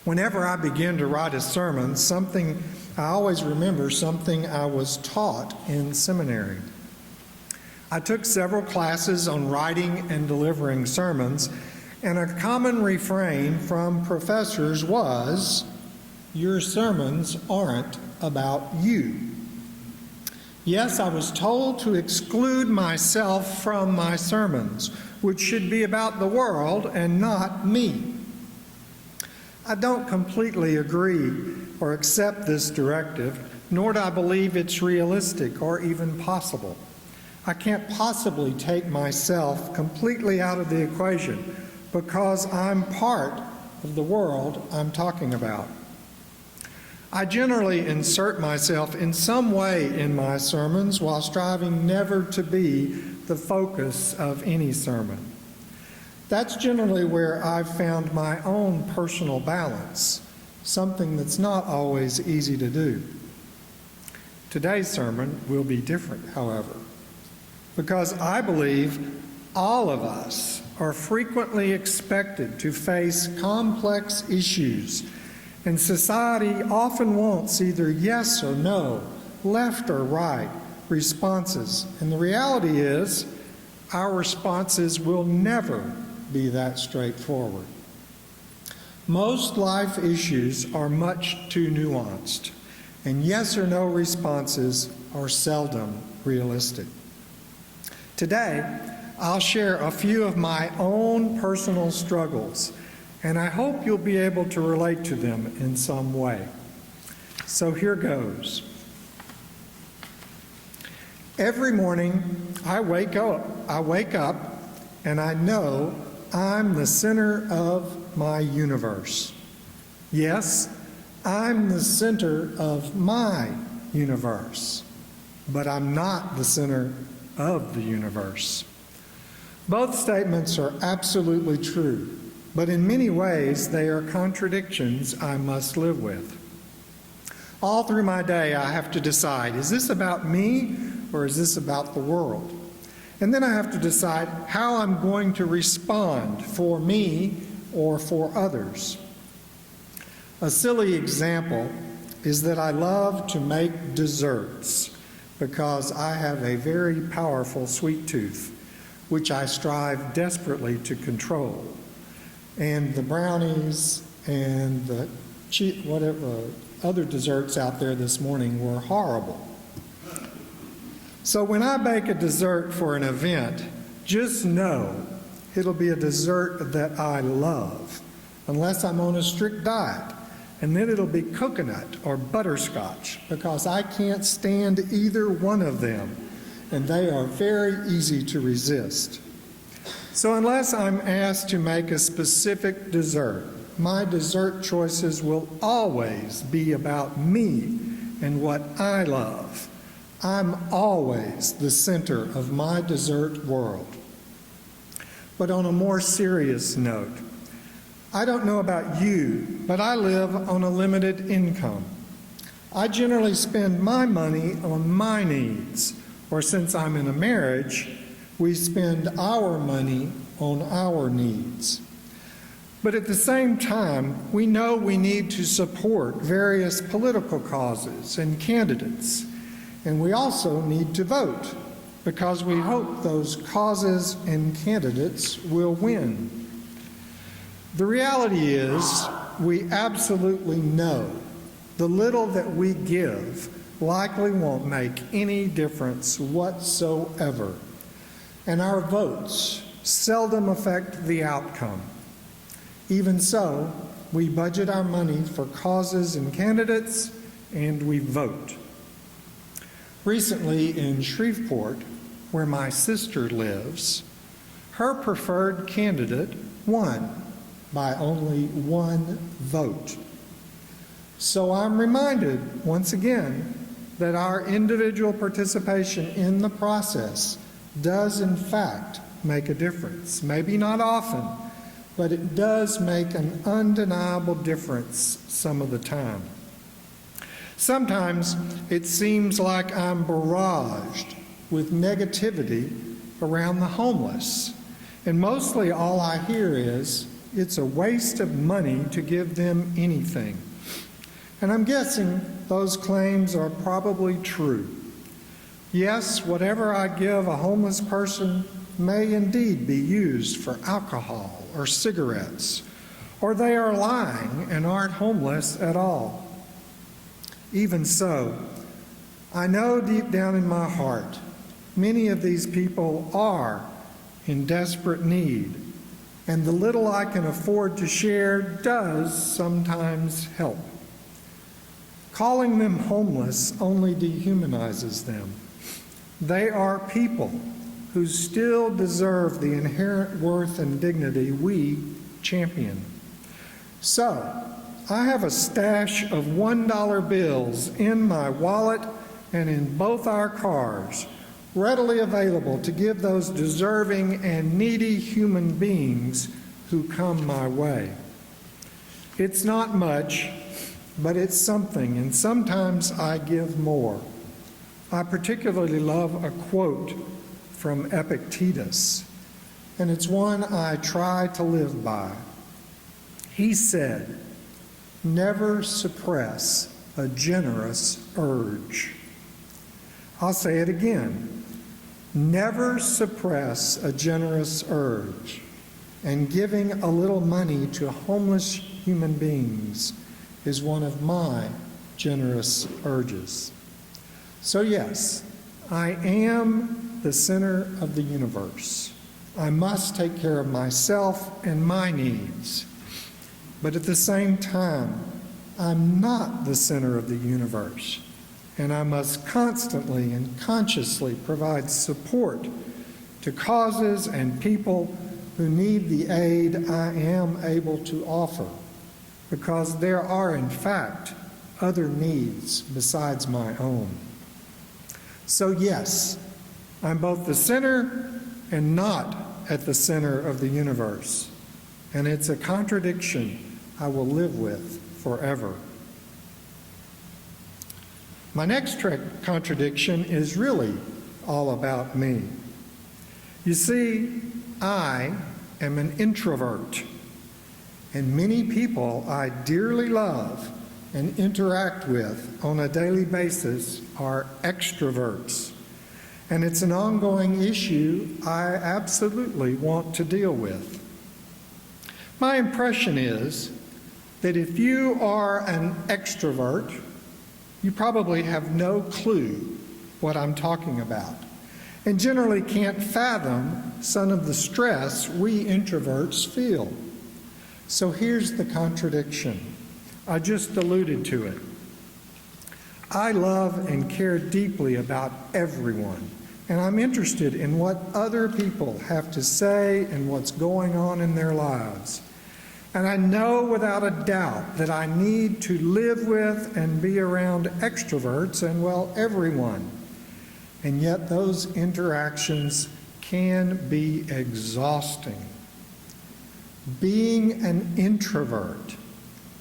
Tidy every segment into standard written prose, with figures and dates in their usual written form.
Whenever I begin to write a sermon, I always remember something I was taught in seminary. I took several classes on writing and delivering sermons, and a common refrain from professors was, "Your sermons aren't about you." Yes, I was told to exclude myself from my sermons, which should be about the world and not me. I don't completely agree or accept this directive, nor do I believe it's realistic or even possible. I can't possibly take myself completely out of the equation because I'm part of the world I'm talking about. I generally insert myself in some way in my sermons while striving never to be the focus of any sermon. That's generally where I've found my own personal balance, something that's not always easy to do. Today's sermon will be different, however, because I believe all of us are frequently expected to face complex issues, and society often wants either yes or no, left or right responses. And the reality is, our responses will never be that straightforward. Most life issues are much too nuanced, and yes or no responses are seldom realistic. Today, I'll share a few of my own personal struggles, and I hope you'll be able to relate to them in some way. So here goes. Every morning I wake up and I know I'm the center of my universe. Yes, I'm the center of my universe, but I'm not the center of the universe. Both statements are absolutely true, but in many ways they are contradictions I must live with. All through my day I have to decide, is this about me or is this about the world? And then I have to decide how I'm going to respond for me or for others. A silly example is that I love to make desserts because I have a very powerful sweet tooth, which I strive desperately to control. And the brownies and the whatever other desserts out there this morning were horrible. So when I bake a dessert for an event, just know it'll be a dessert that I love, unless I'm on a strict diet. And then it'll be coconut or butterscotch, because I can't stand either one of them, and they are very easy to resist. So unless I'm asked to make a specific dessert, my dessert choices will always be about me and what I love. I'm always the center of my dessert world. But on a more serious note, I don't know about you, but I live on a limited income. I generally spend my money on my needs, or since I'm in a marriage, we spend our money on our needs. But at the same time, we know we need to support various political causes and candidates, and we also need to vote because we hope those causes and candidates will win. The reality is, we absolutely know the little that we give likely won't make any difference whatsoever, and our votes seldom affect the outcome. Even so, we budget our money for causes and candidates, and we vote. Recently in Shreveport, where my sister lives, her preferred candidate won by only one vote. So I'm reminded, once again, that our individual participation in the process does in fact make a difference. Maybe not often, but it does make an undeniable difference some of the time. Sometimes it seems like I'm barraged with negativity around the homeless, and mostly all I hear is, It's a waste of money to give them anything. And I'm guessing those claims are probably true. Yes, whatever I give a homeless person may indeed be used for alcohol or cigarettes, or they are lying and aren't homeless at all. Even so, I know deep down in my heart, many of these people are in desperate need, and the little I can afford to share does sometimes help. Calling them homeless only dehumanizes them. They are people who still deserve the inherent worth and dignity we champion. So, I have a stash of $1 bills in my wallet and in both our cars, readily available to give those deserving and needy human beings who come my way. It's not much, but it's something, and sometimes I give more. I particularly love a quote from Epictetus, and it's one I try to live by. He said, "Never suppress a generous urge." I'll say it again. Never suppress a generous urge. And giving a little money to homeless human beings is one of my generous urges. So yes, I am the center of the universe. I must take care of myself and my needs. But at the same time, I'm not the center of the universe, and I must constantly and consciously provide support to causes and people who need the aid I am able to offer, because there are, in fact, other needs besides my own. So yes, I'm both the center and not at the center of the universe, and it's a contradiction I will live with forever. My next contradiction is really all about me. You see, I am an introvert, and many people I dearly love and interact with on a daily basis are extroverts, and it's an ongoing issue I absolutely want to deal with. My impression is that if you are an extrovert, you probably have no clue what I'm talking about, and generally can't fathom some of the stress we introverts feel. So here's the contradiction. I just alluded to it. I love and care deeply about everyone, and I'm interested in what other people have to say and what's going on in their lives. And I know without a doubt that I need to live with and be around extroverts and, well, everyone. And yet those interactions can be exhausting. Being an introvert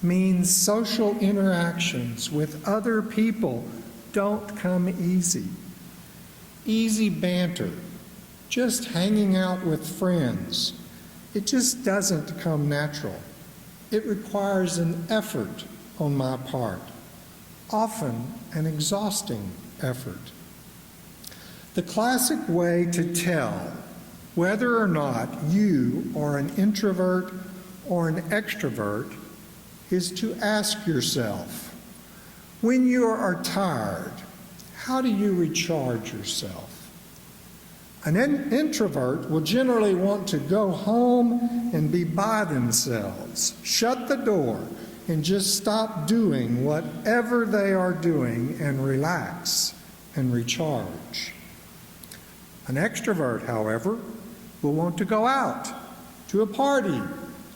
means social interactions with other people don't come easy. Easy banter, just hanging out with friends, it just doesn't come natural. It requires an effort on my part, often an exhausting effort. The classic way to tell whether or not you are an introvert or an extrovert is to ask yourself, when you are tired, how do you recharge yourself? An introvert will generally want to go home and be by themselves, shut the door, and just stop doing whatever they are doing and relax and recharge. An extrovert, however, will want to go out to a party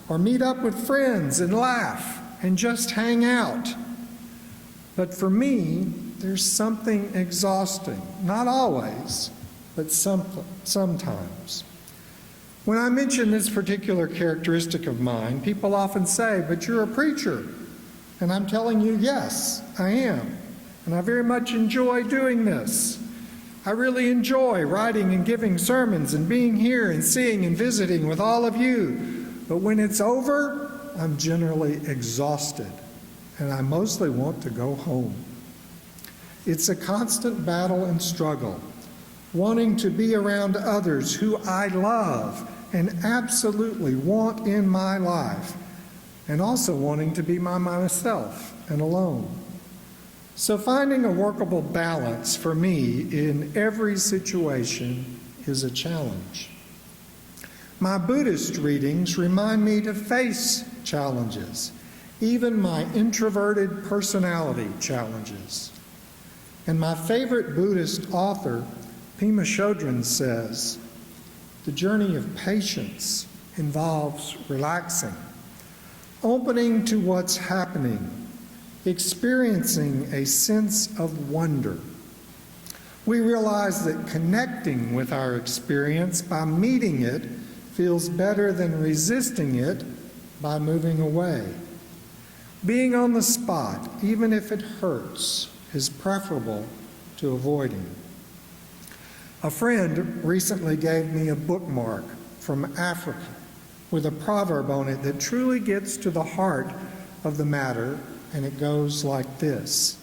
or meet up with friends and laugh and just hang out. But for me, there's something exhausting, not always, but sometimes. When I mention this particular characteristic of mine, people often say, "But you're a preacher." And I'm telling you, yes, I am. And I very much enjoy doing this. I really enjoy writing and giving sermons and being here and seeing and visiting with all of you But when it's over, I'm generally exhausted, and I mostly want to go home. It's a constant battle and struggle, wanting to be around others who I love and absolutely want in my life, and also wanting to be by myself and alone. So finding a workable balance for me in every situation is a challenge. My Buddhist readings remind me to face challenges, even my introverted personality challenges. And my favorite Buddhist author, Pema Chodron, says, the journey of patience involves relaxing, opening to what's happening, experiencing a sense of wonder. We realize that connecting with our experience by meeting it feels better than resisting it by moving away. Being on the spot, even if it hurts, is preferable to avoiding. A friend recently gave me a bookmark from Africa with a proverb on it that truly gets to the heart of the matter, and it goes like this: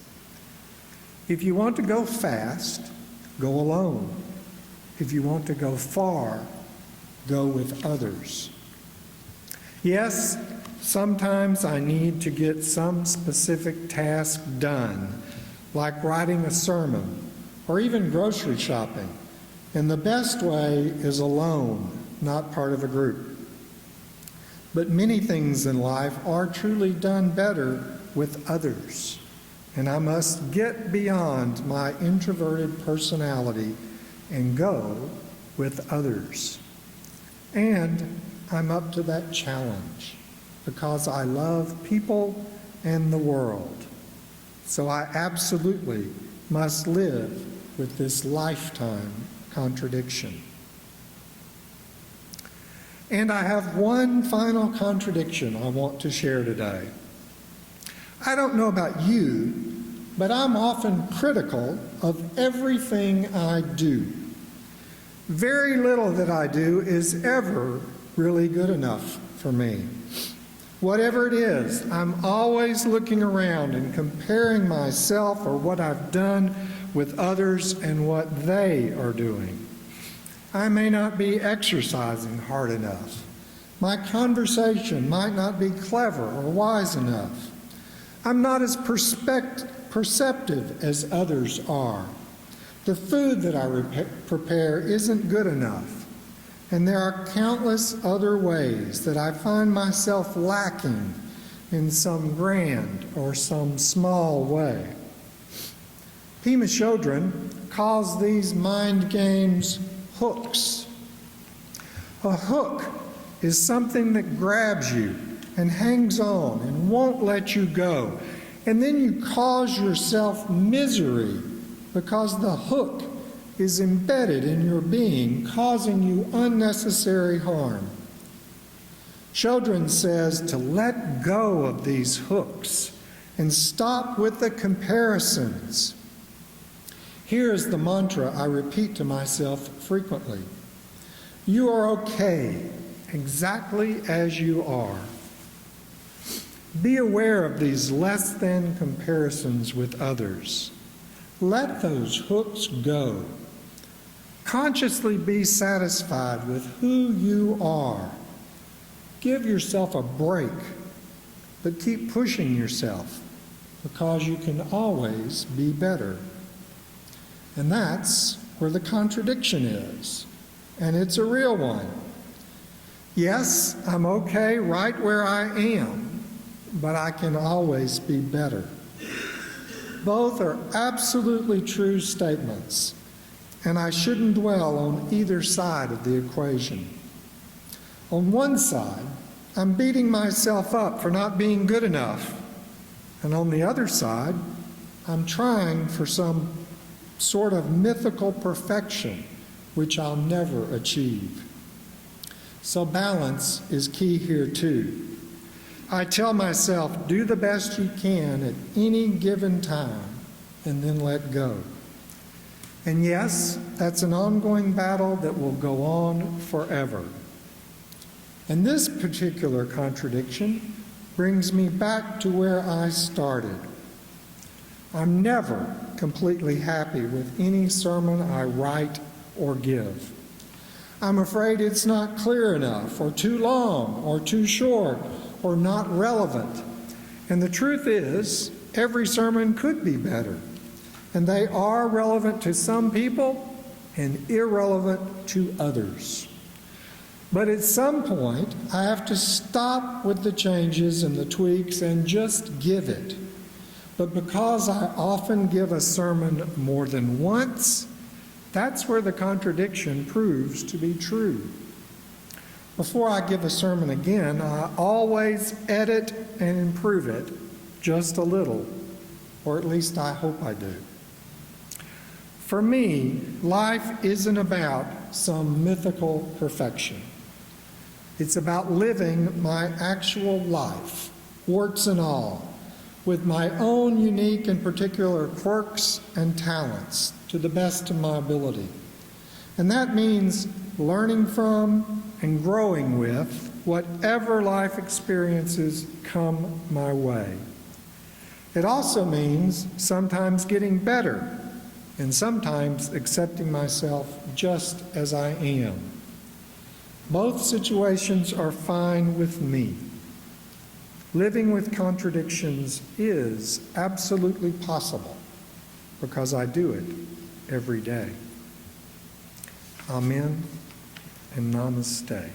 if you want to go fast, go alone. If you want to go far, go with others. Yes, sometimes I need to get some specific task done, like writing a sermon or even grocery shopping, and the best way is alone, not part of a group. But many things in life are truly done better with others, and I must get beyond my introverted personality and go with others. And I'm up to that challenge because I love people and the world. So I absolutely must live with this lifetime contradiction. And I have one final contradiction I want to share today. I don't know about you, but I'm often critical of everything I do. Very little that I do is ever really good enough for me. Whatever it is, I'm always looking around and comparing myself or what I've done with others and what they are doing. I may not be exercising hard enough. My conversation might not be clever or wise enough. I'm not as perceptive as others are. The food that I prepare isn't good enough. And there are countless other ways that I find myself lacking in some grand or some small way. Pema Chodron calls these mind games hooks. A hook is something that grabs you and hangs on and won't let you go. And then you cause yourself misery because the hook is embedded in your being, causing you unnecessary harm. Chodron says to let go of these hooks and stop with the comparisons. Here is the mantra I repeat to myself frequently. You are okay exactly as you are. Be aware of these less than comparisons with others. Let those hooks go. Consciously be satisfied with who you are. Give yourself a break, but keep pushing yourself because you can always be better. And that's where the contradiction is, and it's a real one. Yes, I'm okay right where I am, but I can always be better. Both are absolutely true statements, and I shouldn't dwell on either side of the equation. On one side, I'm beating myself up for not being good enough, and on the other side, I'm trying for some sort of mythical perfection, which I'll never achieve. So balance is key here too. I tell myself, do the best you can at any given time, and then let go. And yes, that's an ongoing battle that will go on forever. And this particular contradiction brings me back to where I started. I'm never completely happy with any sermon I write or give. I'm afraid it's not clear enough, or too long, or too short, or not relevant. And the truth is, every sermon could be better. And they are relevant to some people and irrelevant to others. But at some point, I have to stop with the changes and the tweaks and just give it. But because I often give a sermon more than once, that's where the contradiction proves to be true. Before I give a sermon again, I always edit and improve it just a little, or at least I hope I do. For me, life isn't about some mythical perfection. It's about living my actual life, warts and all, with my own unique and particular quirks and talents to the best of my ability. And that means learning from and growing with whatever life experiences come my way. It also means sometimes getting better and sometimes accepting myself just as I am. Both situations are fine with me. Living with contradictions is absolutely possible because I do it every day. Amen and namaste.